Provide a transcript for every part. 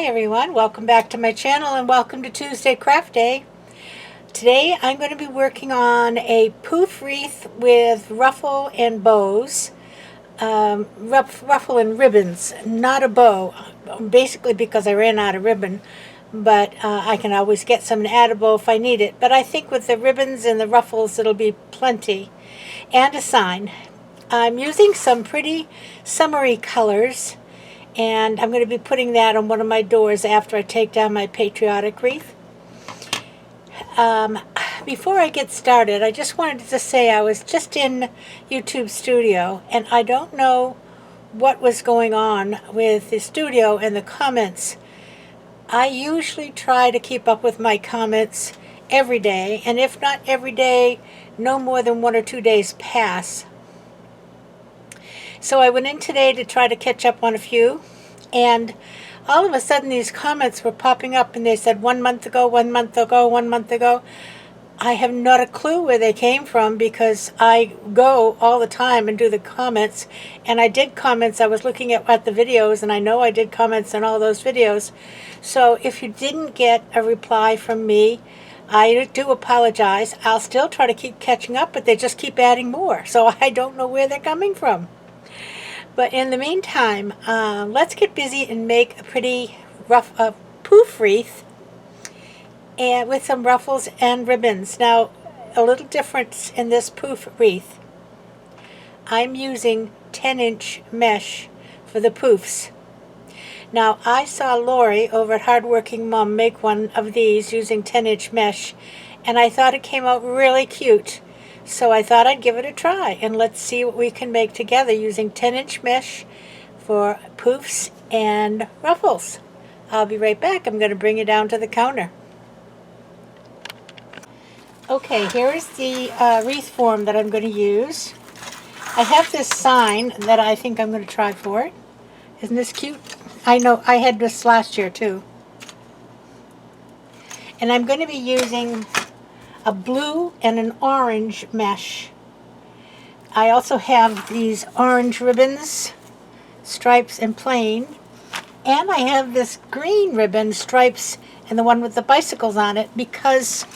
everyone, welcome back to my channel and welcome to Tuesday Craft Day. Today I'm going to be working on a poof wreath with ruffle and bows, ruffle and ribbons, not a bow, basically because I ran out of ribbon, but I can always get some and add a bow if I need it. But I think with the ribbons and the ruffles it'll be plenty. And a sign. I'm using some pretty summery colors, and I'm going to be putting that on one of my doors after I take down my patriotic wreath. Before I get started, I just wanted to say I was just in YouTube Studio, and I don't know what was going on with the studio and the comments. I usually try to keep up with my comments every day, and if not every day, no more than 1 or 2 days pass. So I went in today to try to catch up on a few, and all of a sudden these comments were popping up, and they said 1 month ago, 1 month ago, 1 month ago. I have not a clue where they came from because I go all the time and do the comments, and I did comments. I was looking at the videos, and I know I did comments on all those videos. So if you didn't get a reply from me, I do apologize. I'll still try to keep catching up, but they just keep adding more, so I don't know where they're coming from. But in the meantime, let's get busy and make a pretty poof wreath and with some ruffles and ribbons. Now, a little difference in this poof wreath. I'm using 10-inch mesh for the poofs. Now, I saw Lori over at Hardworking Mom make one of these using 10-inch mesh, and I thought it came out really cute. So I thought I'd give it a try, and let's see what we can make together using 10-inch mesh for poofs and ruffles. I'll be right back. I'm going to bring it down to the counter. Okay, here is the wreath form that I'm going to use. I have this sign that I think I'm going to try for it. Isn't this cute? I know I had this last year too. And I'm going to be using a blue and an orange mesh. I also have these orange ribbons, stripes and plain, and I have this green ribbon, stripes, and the one with the bicycles on it because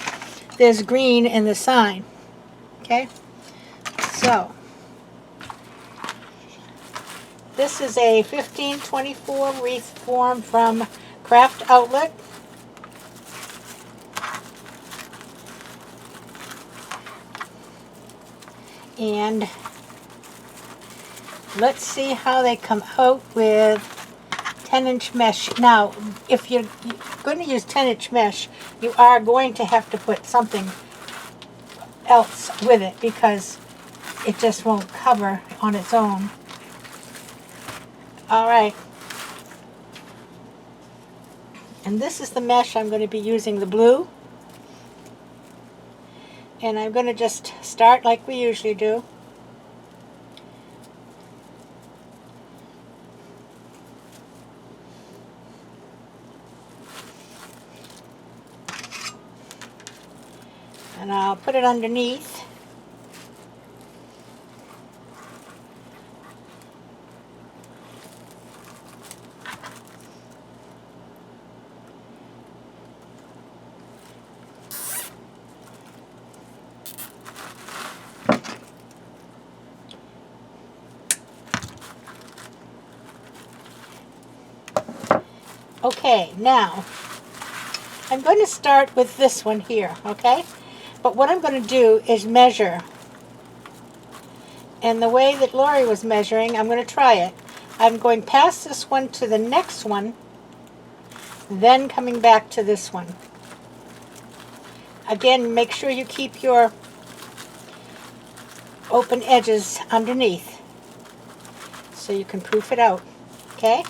there's green in the sign. Okay, so this is a 1524 wreath form from Craft Outlet. And let's see how they come out with 10-inch mesh. Now, if you're going to use 10-inch mesh, you are going to have to put something else with it because it just won't cover on its own. All right. And this is the mesh I'm going to be using, the blue. And I'm going to just start like we usually do. And I'll put it underneath. Okay, now I'm going to start with this one here, okay? But what I'm going to do is measure. And the way that Lori was measuring, I'm going to try it. I'm going past this one to the next one, then coming back to this one. Again, make sure you keep your open edges underneath so you can proof it out, okay?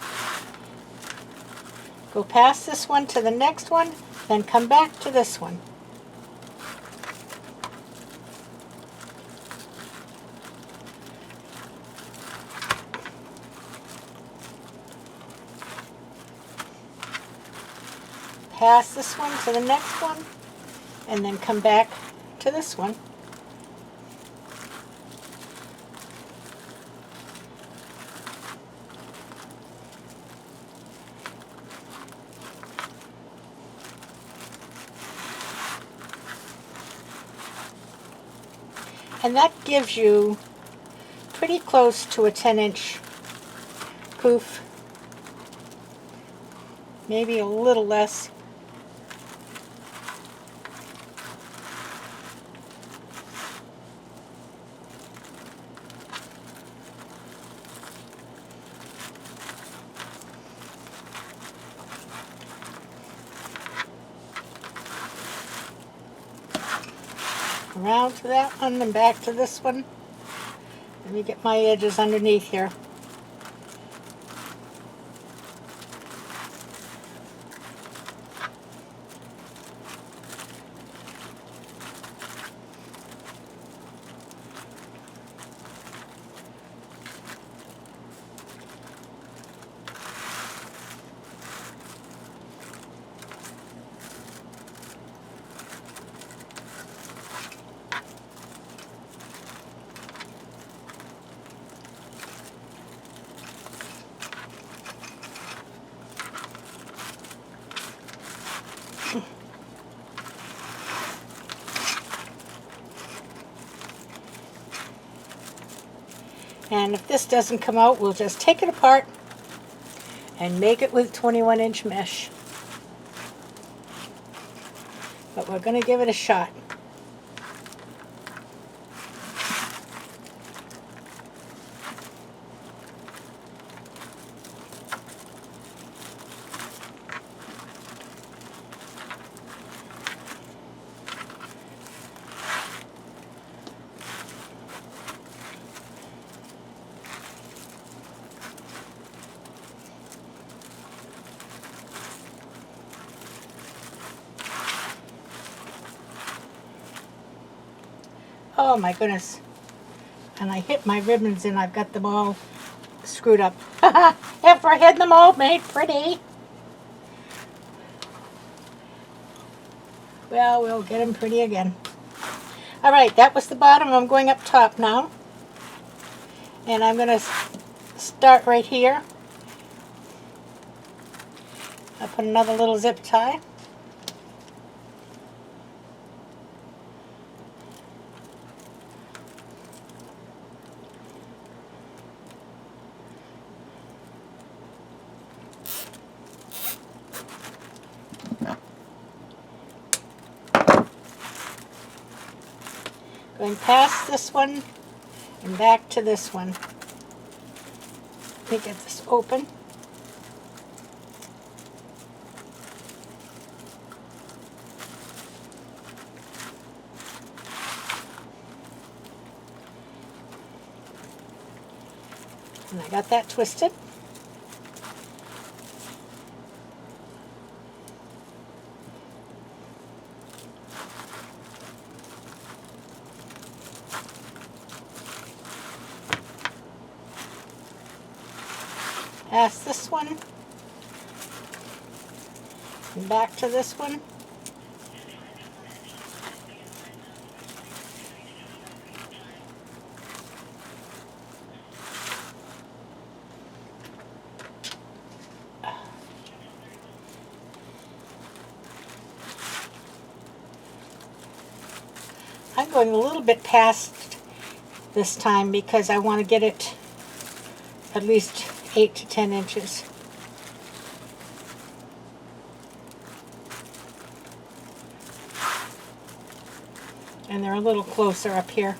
Go past this one to the next one, then come back to this one. Pass this one to the next one, and then come back to this one. And that gives you pretty close to a 10-inch poof. Maybe a little less. Around to that one and back to this one. Let me get my edges underneath here. And if this doesn't come out, we'll just take it apart and make it with 21-inch mesh. But we're going to give it a shot. Oh my goodness. And I hit my ribbons and I've got them all screwed up. After I had them all made pretty. Well, we'll get them pretty again. Alright, that was the bottom. I'm going up top now. And I'm going to start right here. I'll put another little zip tie. Going past this one and back to this one. Let me get this open. And I got that twisted. Past this one, and back to this one. I'm going a little bit past this time because I want to get it at least 8 to 10 inches. And they're a little closer up here.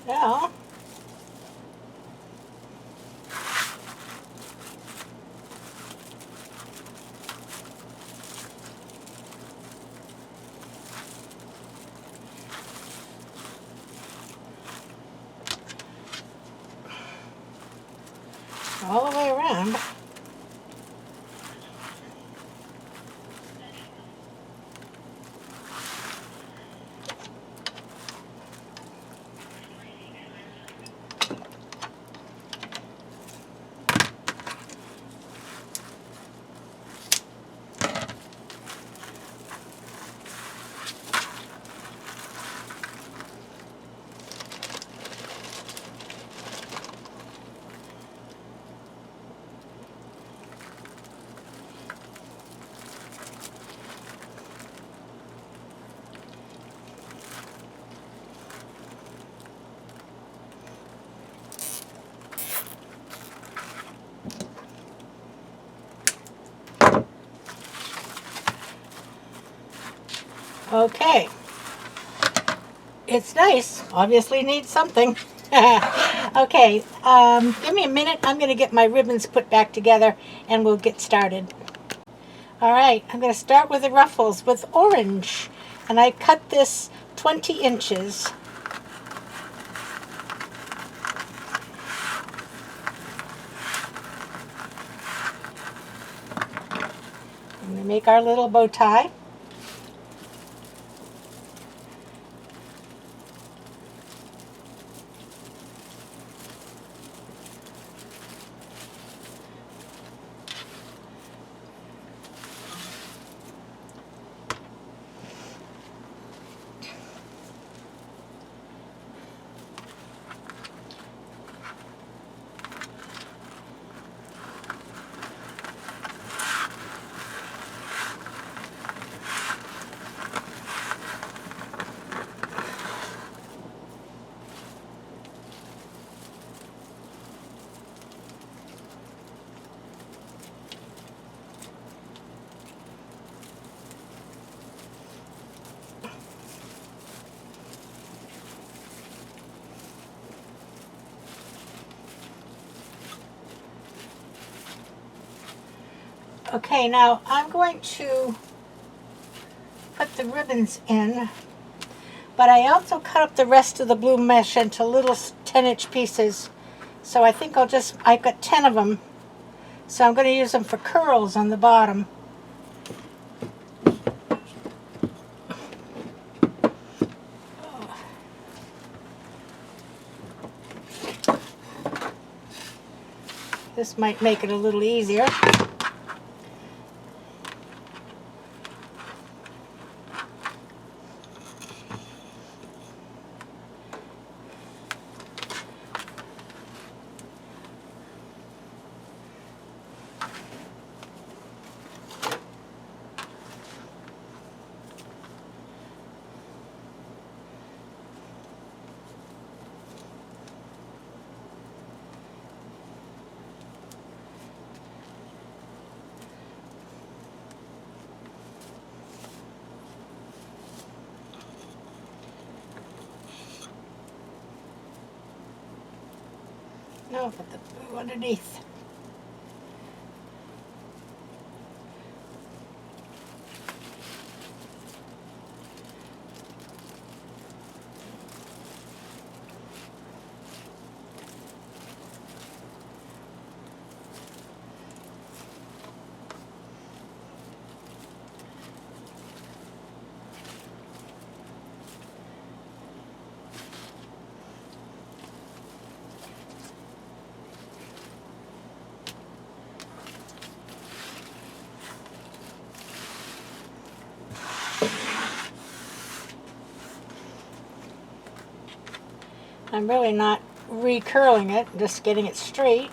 Yeah. All the way around. Okay. It's nice. Obviously needs something. Okay, give me a minute. I'm going to get my ribbons put back together and we'll get started. All right, I'm going to start with the ruffles with orange. And I cut this 20 inches. I'm going to make our little bow tie. Okay, now I'm going to put the ribbons in, but I also cut up the rest of the blue mesh into little 10-inch pieces. So I think I've got 10 of them, so I'm going to use them for curls on the bottom. This might make it a little easier. No, put the blue underneath. I'm really not recurling it, just getting it straight.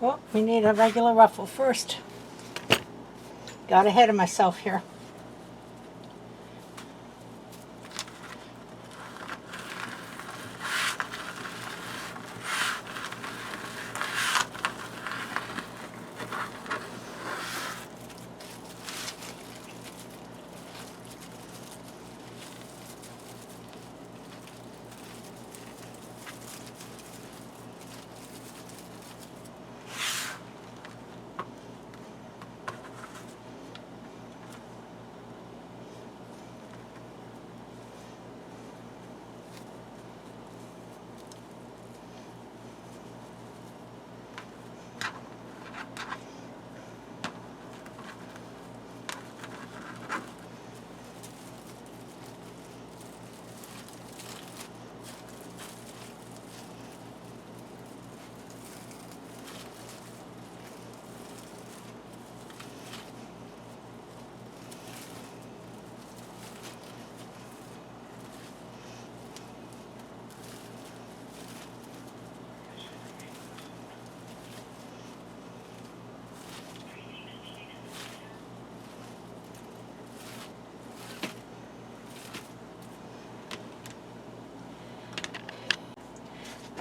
Oh, we need a regular ruffle first. Got ahead of myself here.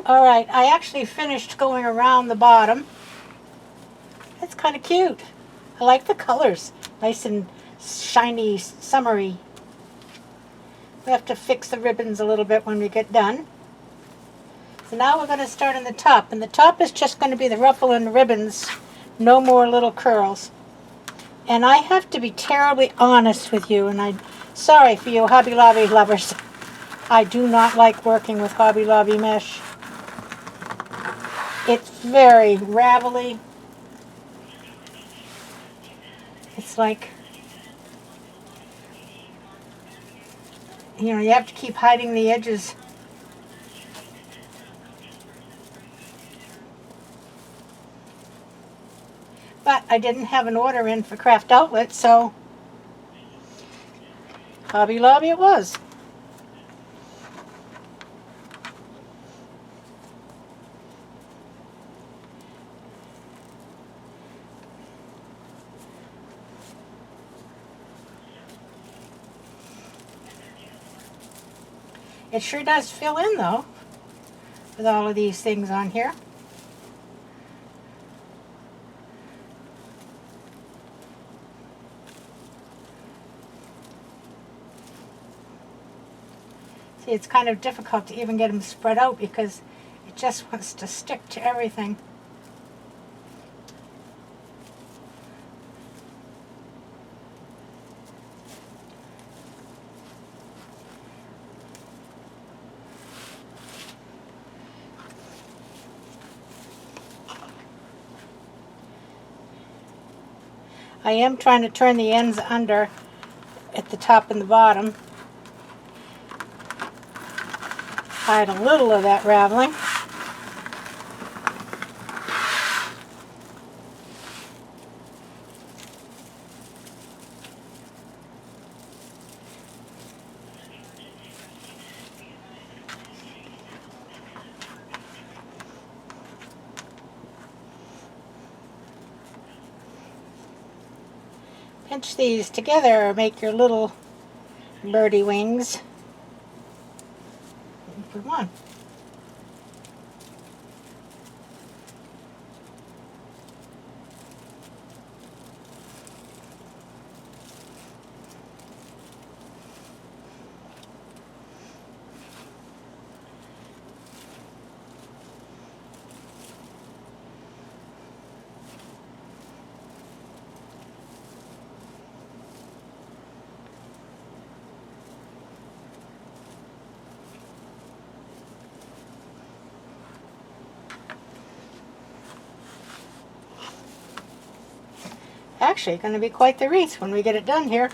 All right, I actually finished going around the bottom. It's kind of cute. I like the colors. Nice and shiny, summery. We have to fix the ribbons a little bit when we get done. So now we're going to start on the top. And the top is just going to be the ruffle and the ribbons. No more little curls. And I have to be terribly honest with you. And I'm sorry for you Hobby Lobby lovers. I do not like working with Hobby Lobby mesh. It's very ravelly. It's like, you know, you have to keep hiding the edges. But I didn't have an order in for Craft Outlet, so Hobby Lobby it was. It sure does fill in, though, with all of these things on here. See, it's kind of difficult to even get them spread out because it just wants to stick to everything. I am trying to turn the ends under at the top and the bottom. Hide a little of that raveling. Pinch these together, make your little birdie wings. Put them on. Actually, going to be quite the wreath when we get it done here.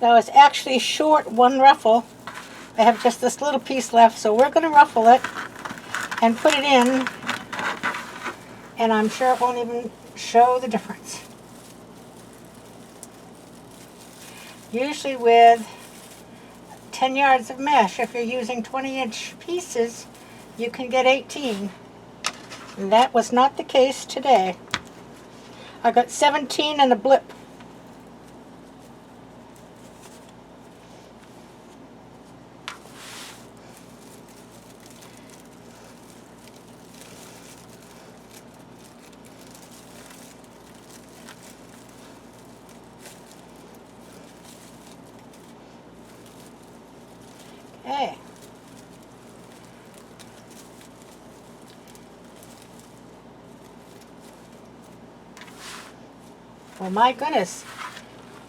Now it's actually short one ruffle. I have just this little piece left, so we're going to ruffle it and put it in, and I'm sure it won't even show the difference. Usually with 10 yards of mesh, if you're using 20-inch pieces, you can get 18. And that was not the case today. I got 17 and a blip. Okay. Well, my goodness.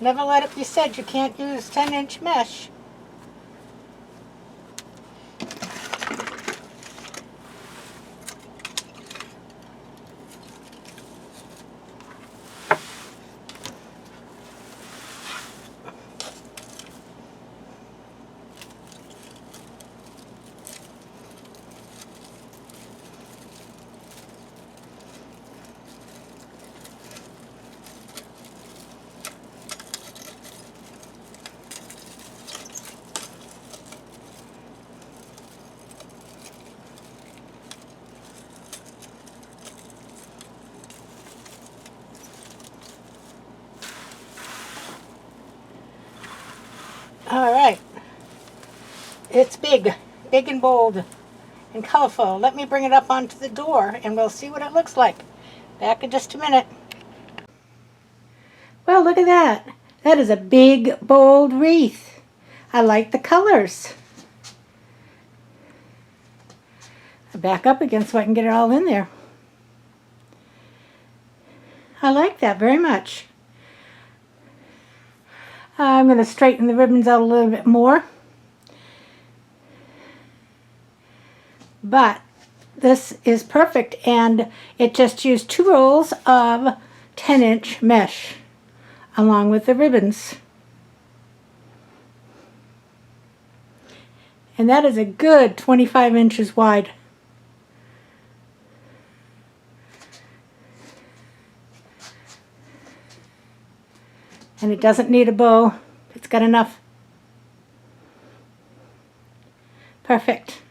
Never let it be said you can't use 10-inch mesh. All right. It's big and bold and colorful. Let me bring it up onto the door and we'll see what it looks like. Back in just a minute. Well, look at that. That is a big, bold wreath. I like the colors. I'll back up again so I can get it all in there. I like that very much. I'm going to straighten the ribbons out a little bit more. But this is perfect, and it just used 2 rolls of 10-inch mesh along with the ribbons. And that is a good 25 inches wide. And it doesn't need a bow. It's got enough. Perfect.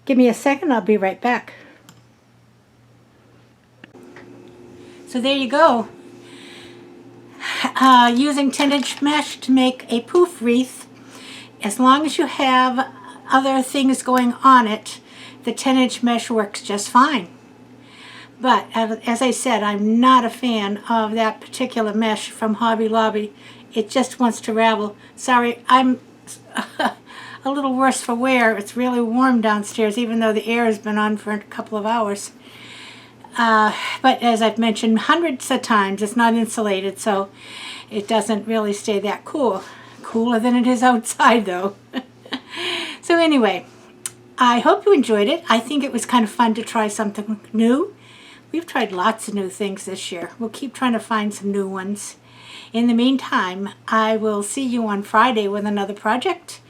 Give me a second, I'll be right back. So there you go. Using 10-inch mesh to make a poof wreath. As long as you have other things going on it, the 10-inch mesh works just fine. But as I said, I'm not a fan of that particular mesh from Hobby Lobby. It just wants to ravel. Sorry, I'm a little worse for wear. It's really warm downstairs, even though the air has been on for a couple of hours. But as I've mentioned hundreds of times, it's not insulated, so it doesn't really stay that cool. Cooler than it is outside, though. So anyway, I hope you enjoyed it. I think it was kind of fun to try something new. We've tried lots of new things this year. We'll keep trying to find some new ones. In the meantime, I will see you on Friday with another project.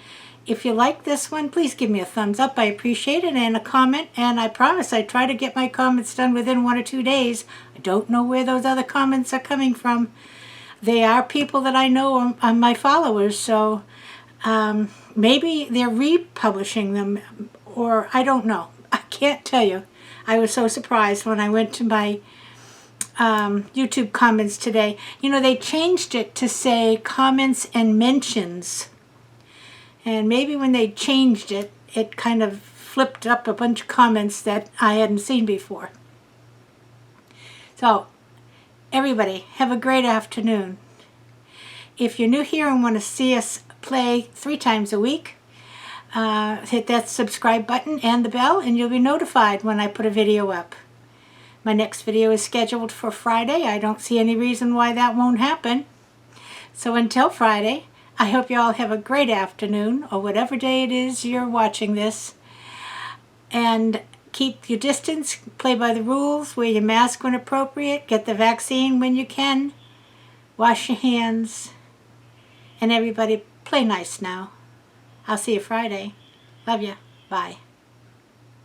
If you like this one, please give me a thumbs up. I appreciate it, and a comment. And I promise I try to get my comments done within 1 or 2 days. I don't know where those other comments are coming from. They are people that I know are my followers, so maybe they're republishing them, or I don't know. I can't tell you. I was so surprised when I went to my YouTube comments today. You know, they changed it to say comments and mentions. And maybe when they changed it, it kind of flipped up a bunch of comments that I hadn't seen before. So, everybody, have a great afternoon. If you're new here and want to see us play 3 times a week, hit that subscribe button and the bell, and you'll be notified when I put a video up. My next video is scheduled for Friday. I don't see any reason why that won't happen. So until Friday, I hope you all have a great afternoon, or whatever day it is you're watching this. And keep your distance, play by the rules, wear your mask when appropriate, get the vaccine when you can, wash your hands, And everybody, play nice now. I'll see you Friday. Love ya. Bye.